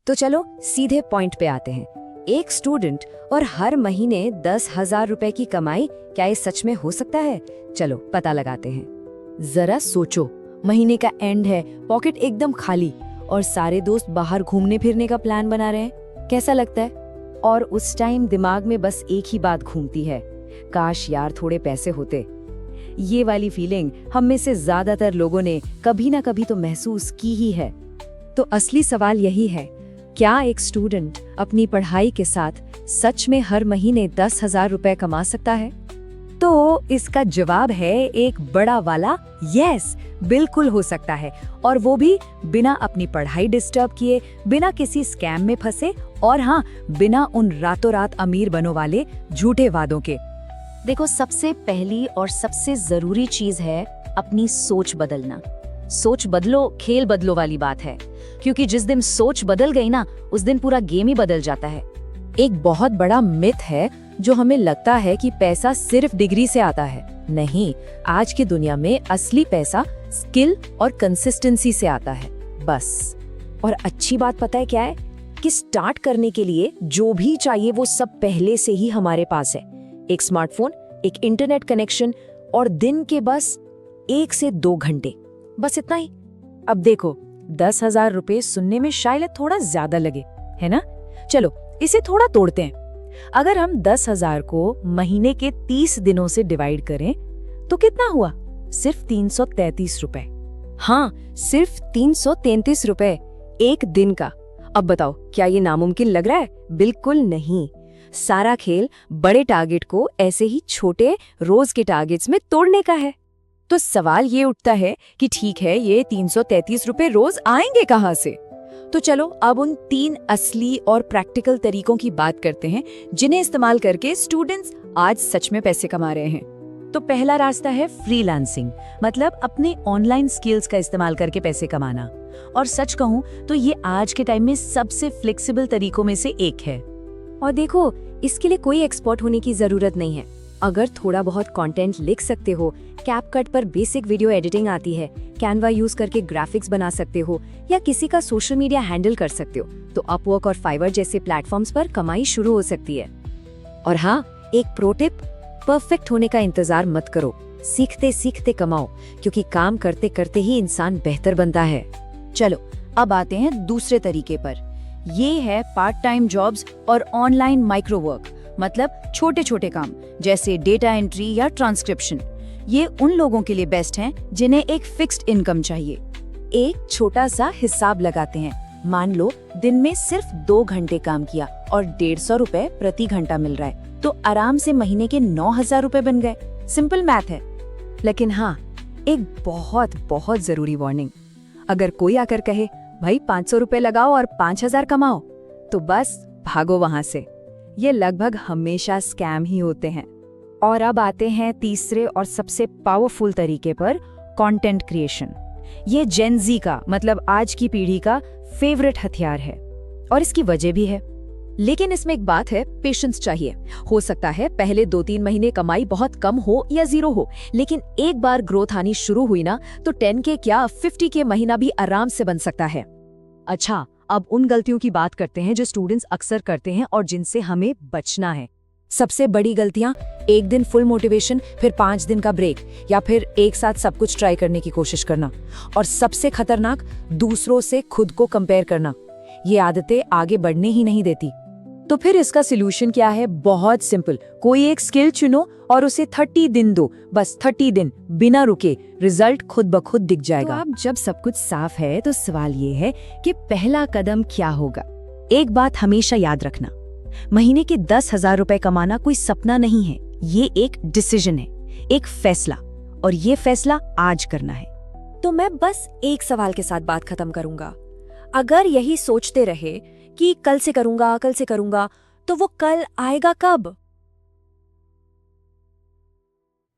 तो चलो सीधे पॉइंट पे आते हैं। एक स्टूडेंट और हर महीने 10,000 रुपए की कमाई, क्या ये सच में हो सकता है? चलो पता लगाते हैं। जरा सोचो, महीने का एंड है, पॉकेट एकदम खाली और सारे दोस्त बाहर घूमने फिरने का प्लान बना रहे हैं। कैसा लगता है? और उस टाइम दिमाग में बस एक ही बात घूमती है, काश यार थोड़े पैसे होते। ये वाली फीलिंग हम में से ज्यादातर लोगों ने कभी ना कभी तो महसूस की ही है। तो असली सवाल यही है, क्या एक स्टूडेंट अपनी पढ़ाई के साथ सच में हर महीने 10,000 रुपए कमा सकता है? तो इसका जवाब है एक बड़ा वाला यस, बिल्कुल हो सकता है। और वो भी बिना अपनी पढ़ाई डिस्टर्ब किए, बिना किसी स्कैम में फंसे और हाँ, बिना उन रातों रात अमीर बनो वाले झूठे वादों के। देखो, सबसे पहली और सबसे जरूरी चीज है अपनी सोच बदलना। सोच बदलो, खेल बदलो वाली बात है, क्योंकि जिस दिन सोच बदल गई ना, उस दिन पूरा गेम ही बदल जाता है। एक बहुत बड़ा मिथ है जो हमें लगता है कि पैसा सिर्फ डिग्री से आता है। नहीं, आज की दुनिया में असली पैसा स्किल और कंसिस्टेंसी से आता है, बस। और अच्छी बात पता है क्या है? कि स्टार्ट करने के लिए जो भी चाहिए वो सब पहले से ही हमारे पास है। एक स्मार्टफोन, एक इंटरनेट कनेक्शन और दिन के बस 1 से 2 घंटे, बस इतना ही। अब देखो, 10,000 रुपए सुनने में शायद थोड़ा ज्यादा लगे, है ना? चलो इसे थोड़ा तोड़ते हैं। अगर हम 10,000 को महीने के 30 दिनों से डिवाइड करें तो कितना हुआ? सिर्फ 333 रुपए। हाँ, सिर्फ 333 रुपए एक दिन का। अब बताओ, क्या ये नामुमकिन लग रहा है? बिल्कुल नहीं। सारा खेल बड़े टारगेट को ऐसे ही छोटे रोज के टारगेट्स में तोड़ने का है। तो सवाल ये उठता है कि ठीक है, ये 333 रुपए रोज आएंगे कहाँ से? तो चलो अब उन 3 असली और प्रैक्टिकल तरीकों की बात करते हैं जिन्हें इस्तेमाल करके स्टूडेंट्स आज सच में पैसे कमा रहे हैं। तो पहला रास्ता है फ्रीलांसिंग, मतलब अपने ऑनलाइन स्किल्स का इस्तेमाल करके पैसे कमाना। और सच कहूं तो ये आज के टाइम में सबसे फ्लेक्सिबल तरीकों में से एक है। और देखो, इसके लिए कोई एक्सपर्ट होने की जरूरत नहीं है। अगर थोड़ा बहुत कंटेंट लिख सकते हो, कैपकट पर बेसिक वीडियो एडिटिंग आती है, कैनवा यूज करके ग्राफिक्स बना सकते हो या किसी का सोशल मीडिया हैंडल कर सकते हो, तो अपवर्क और फाइवर जैसे प्लेटफॉर्म्स पर कमाई शुरू हो सकती है। और हाँ, एक प्रो टिप, परफेक्ट होने का इंतजार मत करो, सीखते सीखते कमाओ, क्योंकि काम करते करते ही इंसान बेहतर बनता है। चलो अब आते हैं दूसरे तरीके पर। ये है पार्ट टाइम जॉब्स और ऑनलाइन माइक्रो वर्क, मतलब छोटे छोटे काम जैसे डेटा एंट्री या ट्रांसक्रिप्शन। ये उन लोगों के लिए बेस्ट हैं जिन्हें एक फिक्स्ड इनकम चाहिए। एक छोटा सा हिसाब लगाते हैं। मान लो दिन में सिर्फ 2 घंटे काम किया और 150 रुपए प्रति घंटा मिल रहा है, तो आराम से महीने के 9,000 रुपए बन गए। सिंपल मैथ है। लेकिन हाँ, एक बहुत बहुत जरूरी वार्निंग। अगर कोई आकर कहे भाई 500 रुपए लगाओ और 5,000 कमाओ, तो बस भागो वहां से। ये लगभग हमेशा स्कैम ही होते हैं। और अब आते हैं तीसरे और सबसे पावरफुल तरीके पर, कंटेंट क्रिएशन। ये जेन ज़ी का, मतलब आज की पीढ़ी का फेवरेट हथियार है, और इसकी वजह भी है। लेकिन इसमें एक बात है, पेशेंस चाहिए। हो सकता है पहले 2-3 महीने कमाई बहुत कम हो या जीरो हो, लेकिन एक बार ग्रोथ आनी शुरू हुई ना, तो 10K क्या 50K महीना भी आराम से बन सकता है। अच्छा, अब उन गलतियों की बात करते हैं जो स्टूडेंट्स अक्सर करते हैं और जिनसे हमें बचना है। सबसे बड़ी गलतियां, एक दिन फुल मोटिवेशन, फिर 5 दिन का ब्रेक, या फिर एक साथ सब कुछ ट्राई करने की कोशिश करना। और सबसे खतरनाक, दूसरों से खुद को कंपेयर करना। ये आदतें आगे बढ़ने ही नहीं देती। तो फिर इसका सलूशन क्या है? बहुत सिंपल, कोई एक स्किल चुनो और उसे 30 दिन दो, बस 30 दिन बिना रुके, रिजल्ट खुद ब खुद दिख जाएगा। तो अब जब सब कुछ साफ है, तो सवाल ये है कि पहला कदम क्या होगा? एक बात हमेशा याद रखना, महीने के 10,000 रुपए कमाना कोई सपना नहीं है, ये एक डिसीजन है, एक फैसला, और ये फैसला आज करना है। तो मैं बस एक सवाल के साथ बात खत्म करूंगा। अगर यही सोचते रहे कि कल से करूंगा, तो वो कल आएगा कब?